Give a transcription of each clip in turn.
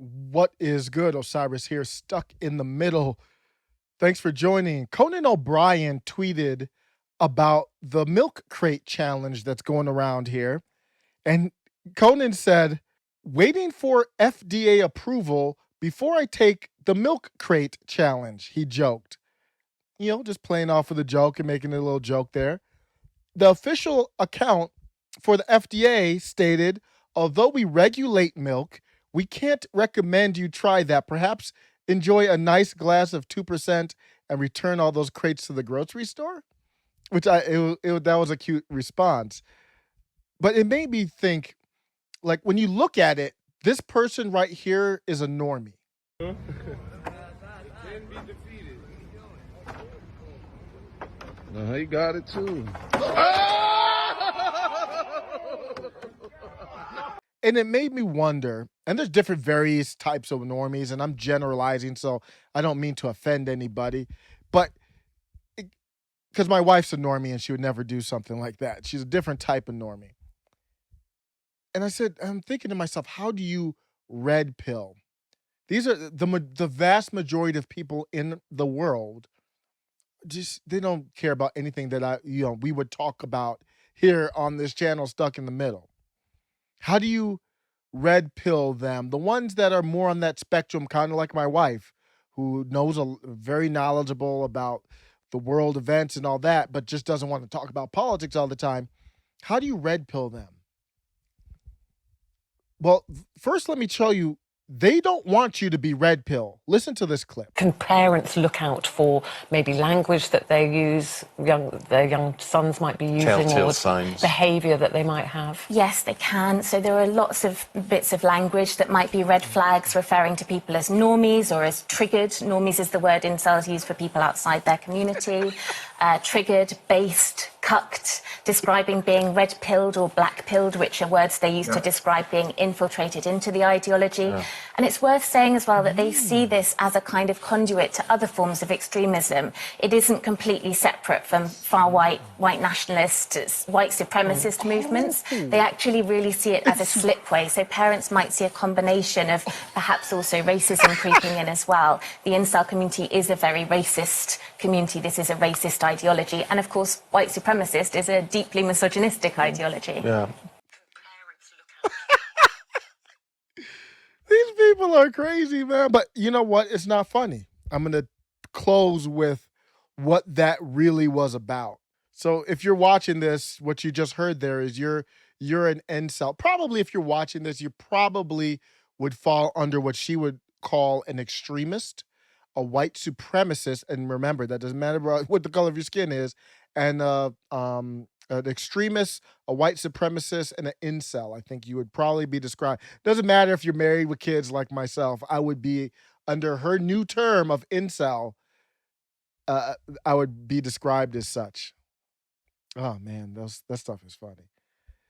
What is good? Osiris here, stuck in the middle. Thanks for joining. Conan O'Brien tweeted about the milk crate challenge that's going around here. And Conan said, waiting for FDA approval before I take the milk crate challenge. He joked, just playing off of the joke and making a little joke there. The official account for the FDA stated, although we regulate milk, we can't recommend you try that. Perhaps enjoy a nice glass of 2% and return all those crates to the grocery store, which that was a cute response. But it made me think, like, when you look at it, this person right here is a normie. No, he got it too. And it made me wonder, and there's different various types of normies, and I'm generalizing, so I don't mean to offend anybody, but because my wife's a normie and she would never do something like that. She's a different type of normie. And I'm thinking to myself, how do you red pill? These are the vast majority of people in the world. Just they don't care about anything that we would talk about here on this channel, Stuck in the Middle. How do you red pill them? The ones that are more on that spectrum, kind of like my wife, who knows very knowledgeable about the world events and all that, but just doesn't want to talk about politics all the time. How do you red pill them? Well, first let me tell you, they don't want you to be red pill. Listen to this clip. Can parents look out for maybe language that they use, their young sons might be using, Telltale or signs. behaviour that they might have? Yes, they can. So there are lots of bits of language that might be red flags referring to people as normies or as triggered. Normies is the word incels use for people outside their community. Triggered, based, cucked, describing being red-pilled or black-pilled, which are words they use to describe being infiltrated into the ideology. Yeah. And it's worth saying as well that they see this as a kind of conduit to other forms of extremism. It isn't completely separate from far-right, white nationalist, white supremacist movements. They actually really see it as a slipway. So parents might see a combination of perhaps also racism creeping in as well. The incel community is a very racist community. This is a racist ideology. And of course, white supremacist is a deeply misogynistic ideology. Yeah. These people are crazy, man. But you know what? It's not funny. I'm going to close with what that really was about. So if you're watching this, what you just heard there is you're an incel. Probably if you're watching this, you probably would fall under what she would call an extremist, a white supremacist. And remember, that doesn't matter what the color of your skin is. And an extremist, a white supremacist, and an incel. I think you would probably be described. Doesn't matter if you're married with kids like myself. I would be under her new term of incel. I would be described as such. Oh man, that stuff is funny.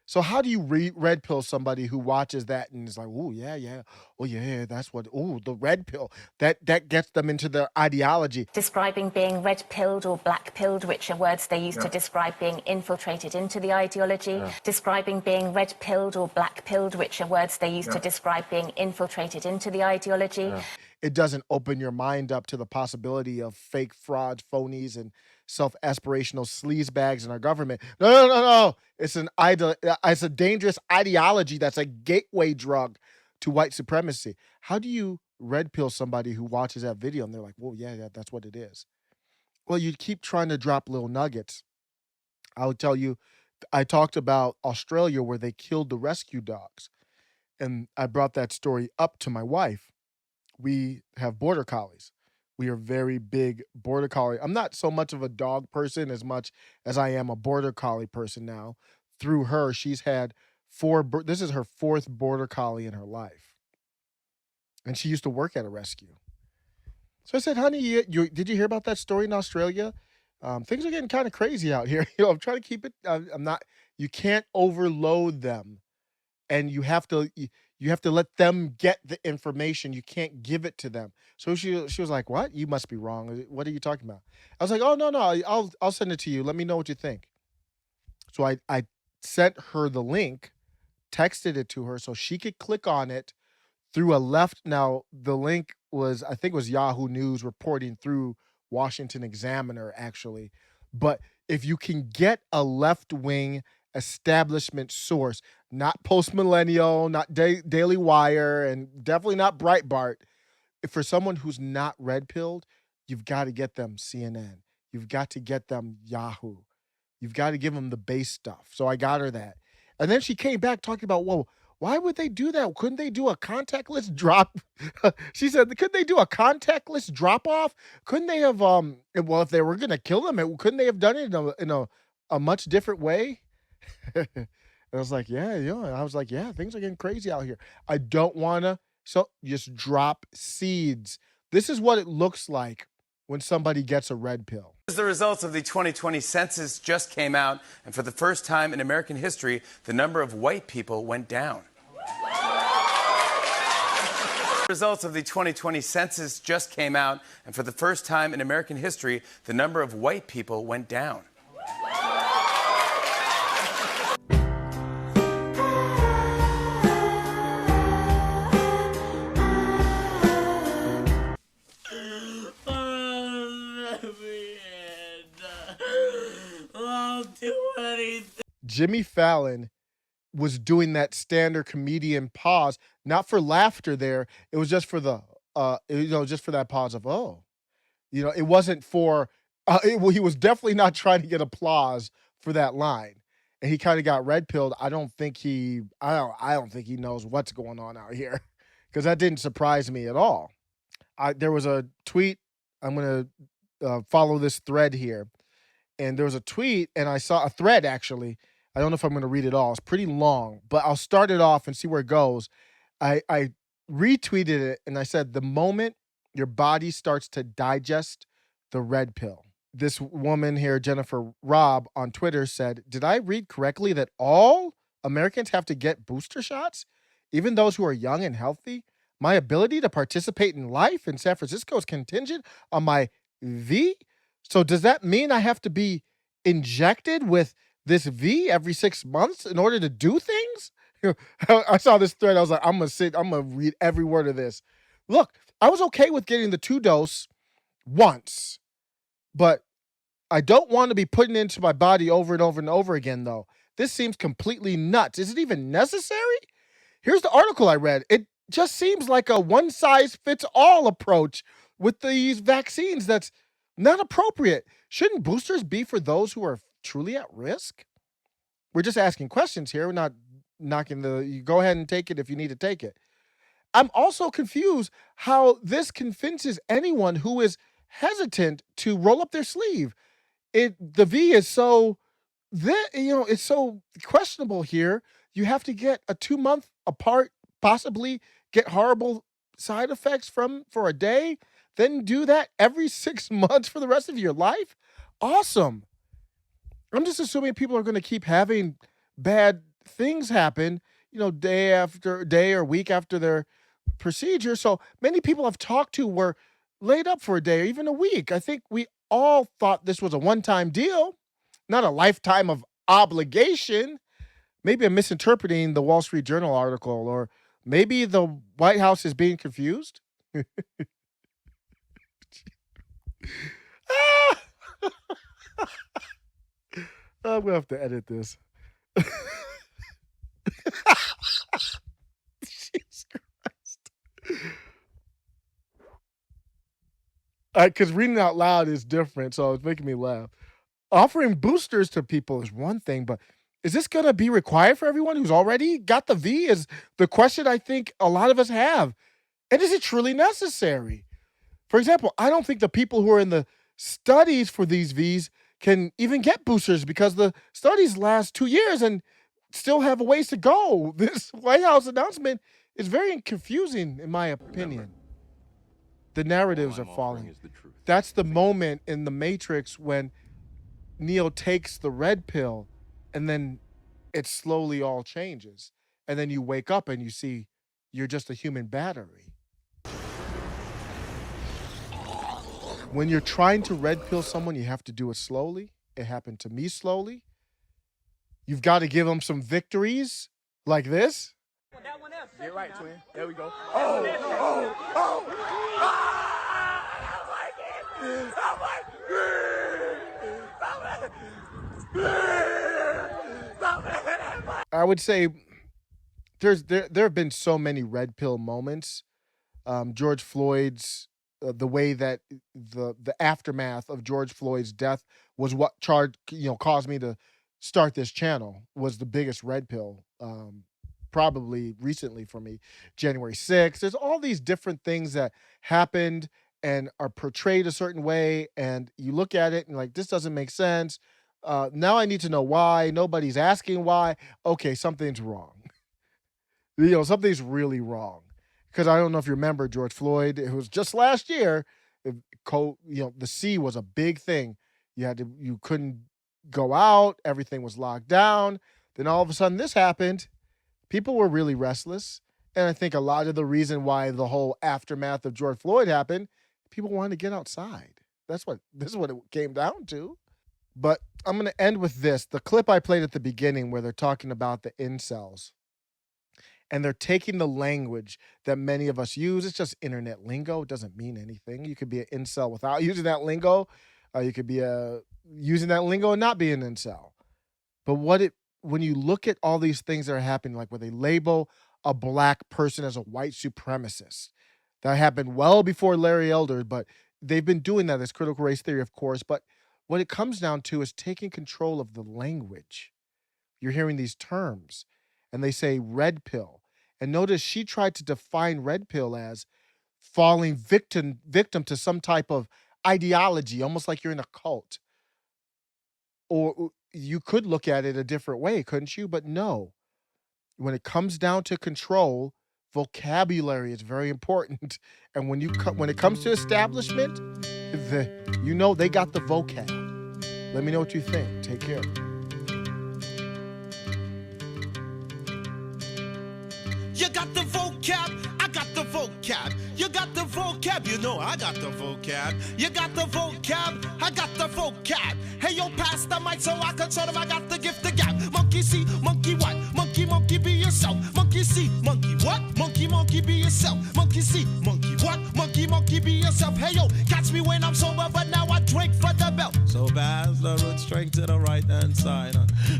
So how do you red pill somebody who watches that and is like, oh yeah, oh yeah, that's what, oh, the red pill, that gets them into their ideology. Describing being red-pilled or black-pilled, which are words they use to describe being infiltrated into the ideology. Yeah. Describing being red-pilled or black-pilled, which are words they use to describe being infiltrated into the ideology. Yeah. It doesn't open your mind up to the possibility of fake frauds, phonies, and self-aspirational sleazebags in our government. No. It's a dangerous ideology that's a gateway drug to white supremacy. How do you red pill somebody who watches that video and they're like, well, yeah, that's what it is? Well, you keep trying to drop little nuggets. I'll tell you, I talked about Australia where they killed the rescue dogs. And I brought that story up to my wife. We have border collies. We are very big border collie. I'm not so much of a dog person as much as I am a border collie person now. Through her, she's had this is her 4th border collie in her life. And she used to work at a rescue. So I said, honey, did you hear about that story in Australia? Things are getting kind of crazy out here. I'm trying to keep it. You can't overload them. And you have to let them get the information. You can't give it to them. So she was like, what? You must be wrong. What are you talking about? I was like, oh, no, I'll send it to you. Let me know what you think. So I sent her the link, texted it to her so she could click on it through a left. Now, the link was, I think it was Yahoo News reporting through Washington Examiner, actually. But if you can get a left wing establishment source, not Post Millennial, not Daily Wire, and definitely not Breitbart, for someone who's not red pilled, you've got to get them CNN. You've got to get them Yahoo. You've got to give them the base stuff. So I got her that. And then she came back talking about, whoa, why would they do that? Couldn't they do a contactless drop? She said, couldn't they do a contactless drop off? Couldn't they have, well, if they were going to kill them, couldn't they have done it in a much different way? And I was like, yeah. I was like, yeah, things are getting crazy out here. I don't want to. So just drop seeds. This is what it looks like when somebody gets a red pill. The results of the 2020 census just came out, and for the first time in American history, the number of white people went down. Results of the 2020 census just came out, and for the first time in American history, the number of white people went down. Jimmy Fallon was doing that standard comedian pause, not for laughter there. It was just for the, just for that pause of, oh, it wasn't for, he was definitely not trying to get applause for that line. And he kind of got red pilled. I don't think he knows what's going on out here, because that didn't surprise me at all. There was a tweet. I'm going to follow this thread here. And there was a tweet, and I saw a thread, actually. I don't know if I'm going to read it all. It's pretty long, but I'll start it off and see where it goes. I retweeted it, and I said, the moment your body starts to digest the red pill. This woman here, Jennifer Robb, on Twitter said, did I read correctly that all Americans have to get booster shots, even those who are young and healthy? My ability to participate in life in San Francisco is contingent on my V? So does that mean I have to be injected with this V every 6 months in order to do things? I saw this thread. I was like, I'm going to read every word of this. Look, I was okay with getting the 2-dose once, but I don't want to be putting it into my body over and over and over again, though. This seems completely nuts. Is it even necessary? Here's the article I read. It just seems like a one-size-fits-all approach with these vaccines that's not appropriate. Shouldn't boosters be for those who are truly at risk? We're just asking questions here. We're not knocking you go ahead and take it if you need to take it. I'm also confused how this convinces anyone who is hesitant to roll up their sleeve. The V is so, it's so questionable here. You have to get a 2-month apart, possibly get horrible side effects for a day, then do that every 6 months for the rest of your life? Awesome. I'm just assuming people are going to keep having bad things happen, day after day or week after their procedure. So many people I've talked to were laid up for a day or even a week. I think we all thought this was a one-time deal, not a lifetime of obligation. Maybe I'm misinterpreting the Wall Street Journal article, or maybe the White House is being confused. I'm gonna have to edit this. Jesus Christ. Because reading out loud is different, so it's making me laugh. Offering boosters to people is one thing, but is this going to be required for everyone who's already got the V? Is the question I think a lot of us have. And is it truly necessary? For example, I don't think the people who are in the studies for these Vs can even get boosters, because the studies last 2 years and still have a ways to go. This White House announcement is very confusing, in my opinion. The narratives are falling. That's the moment in the Matrix when Neo takes the red pill, and then it slowly all changes. And then you wake up and you see you're just a human battery. When you're trying to red pill someone, you have to do it slowly. It happened to me slowly. You've got to give them some victories like this. Get right, twin. There we go. I would say there have been so many red pill moments. George Floyd's the way that the aftermath of George Floyd's death was what caused me to start this channel, was the biggest red pill probably recently for me. January 6th. There's all these different things that happened and are portrayed a certain way, and you look at it and like, this doesn't make sense. Now I need to know why. Nobody's asking why. Okay, something's wrong. Something's really wrong. Because I don't know if you remember George Floyd. It was just last year. The sea was a big thing. You couldn't go out. Everything was locked down. Then all of a sudden this happened. People were really restless. And I think a lot of the reason why the whole aftermath of George Floyd happened, people wanted to get outside. This is what it came down to. But I'm going to end with this. The clip I played at the beginning where they're talking about the incels. And they're taking the language that many of us use. It's just internet lingo. It doesn't mean anything. You could be an incel without using that lingo. You could be using that lingo and not be an incel. But when you look at all these things that are happening, like where they label a black person as a white supremacist, that happened well before Larry Elder, but they've been doing that as critical race theory, of course. But what it comes down to is taking control of the language. You're hearing these terms, and they say red pill. And notice she tried to define red pill as falling victim to some type of ideology, almost like you're in a cult. Or you could look at it a different way, couldn't you? But no. When it comes down to control, vocabulary is very important. And when it comes to establishment, they got the vocab. Let me know what you think. Take care. You got the vocab, I got the vocab. You got the vocab, I got the vocab. You got the vocab, I got the vocab. Hey, yo, pass the mic so I can show them I got the gift of gab. Monkey see, monkey what? Monkey be yourself. Monkey see, monkey what? Monkey be yourself. Monkey see, monkey what? Monkey be yourself. Hey, yo, catch me when I'm sober, but now I drink for the belt. So pass the root strength to the right-hand side.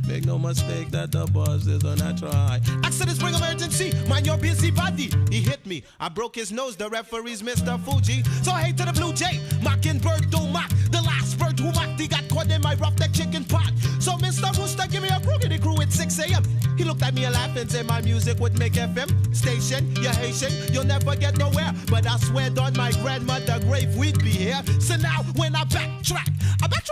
Make no mistake that the buzz is a natural high. Accidents bring emergency, mind your busy body. He hit me, I broke his nose, the referee's Mr. Fuji. So hey to the blue jay, mockingbird don't mock. The last bird who mocked, he got caught in my rough neck chicken pot. So Mr. Rooster, give me a crookedy crew at 6 a.m. He looked at me and laughed and said my music would make FM station. You're Haitian, you'll never get nowhere. But I swear on my grandmother grave we'd be here. So now when I backtrack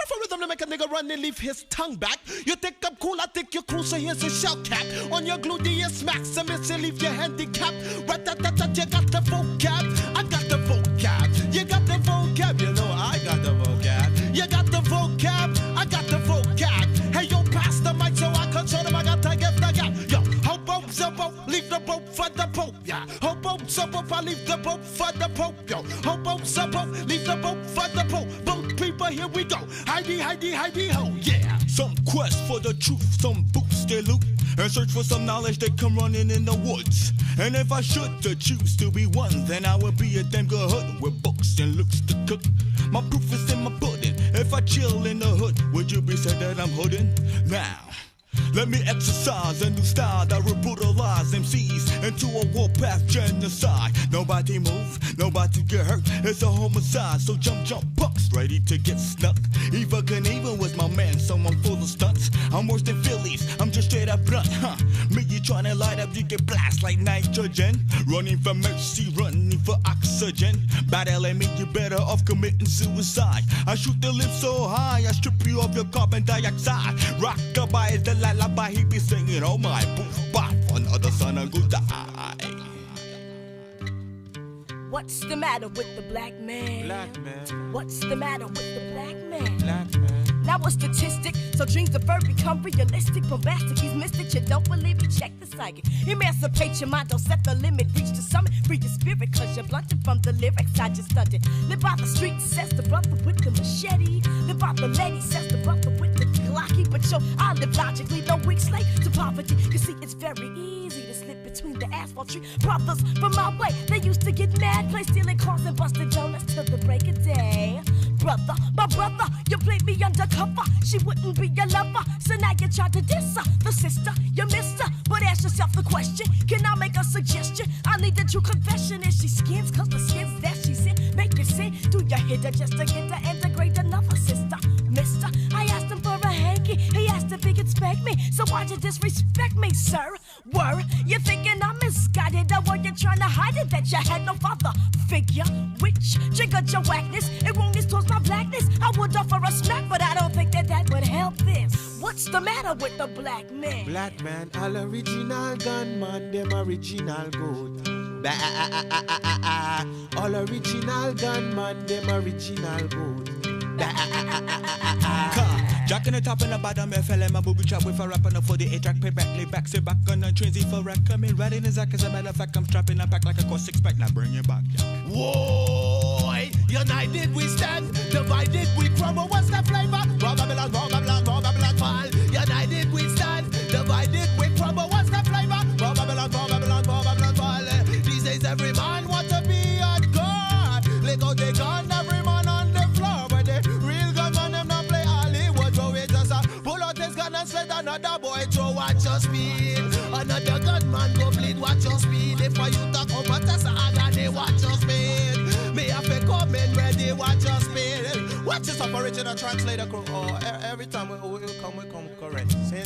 for rhythm to make a nigga run and leave his tongue back. You think I'm cool, I think you're cool, so here's a shell cap. On your gluteus maximus, you leave your handicap. Rat-tat-tat-tat, you got the vocab, I got the vocab. You got the vocab, I got the vocab. You got the vocab, I got the vocab. Hey, yo, pass the mic so I can show them I got the gift I got. Yo, hope, so leave the boat for the Pope, yeah. Hope, so I leave the boat for the Pope, yo. Hope, so leave the boat for the Pope. Boat people, here we go. Heidi, ho, yeah. Some quest for the truth, some boots they loot, and search for some knowledge they come running in the woods. And if I should to choose to be one, then I would be a damn good hood with books and looks to cook. My proof is in my pudding. If I chill in the hood, would you be said that I'm hooding? Now, let me exercise a new style that will brutalize MCs into a warpath genocide. Nobody move, nobody get hurt. It's a homicide, so jump, punks ready to get snuck. Eva Knievel was my man, so I'm full of stunts. I'm worse than Phillies, I'm just straight up blunt, huh? Me, you tryna light up, you get blast like nitrogen. Running for mercy, running for oxygen. Battling me, you better off committing suicide. I shoot the lips so high, I strip you of your carbon dioxide. Rockabye is the lullaby he be singing, oh my, poof, pop, another son of good die. What's the matter with the black man? Black man. What's the matter with the black man? Black man. Now a statistic, so dreams of birth become realistic, bombastic. He's mystic, you don't believe me, check the psychic. Emancipate your mind, don't set the limit, reach the summit, free your spirit, cause you're blunted from the lyrics I just stunted. Live by the streets, says the brother with the machete. Live by the lady, says the brother with the Glocky, but yo, I live logically, no weak slave to poverty. You see, it's very easy to slip between the asphalt tree. Brothers from my way, they used to get mad, play stealing cars and busted donuts till the break of day. Brother, my brother, you played me undercover. She wouldn't be your lover, so now you tried to diss her. The sister, you missed her, but ask yourself the question: can I make a suggestion? I need a true confession. Is she skins? Cause the skins that she's in make you sin. Do you hit her just to get to integrate another sister? Mister, I asked him for a hanky. He asked if he could spank me. So why'd you disrespect me, sir? Were you thinking I'm misguided? Or were you trying to hide it that you had no father figure? Which triggered your whackness? Erroneous towards my blackness. I would offer a smack, but I don't think that would help this. What's the matter with the black man? Black man, all original gunman, them original good. All original gunman, them original good. Jack in the top and the bottom, FLM, my booby trap with a rap on the 48 track, pay back, lay back, sit back on the trains, for rack, come in, right in his act, as a matter of fact, I'm strapping a pack like a cost 6-pack, now bring it back, yeah. Whoa, united we stand, divided we crumble, what's the flavor? Babylon, Babylon, Babylon, fall. United we stand, divided we crumble, what's the flavor? Babylon, Babylon, Babylon, fall. These days every man want to be a god, let go the gun, every man on the floor, but the real gunman, them not play Hollywood, so we just pull out his gun and slit another boy, throw watch your speed. Another gunman go bleed, watch your speed. If you talk over Tessa, I got they watch your speed. Me have to come in ready, watch your speed. Watch this up original translator crew. Oh, every time we come correct. See?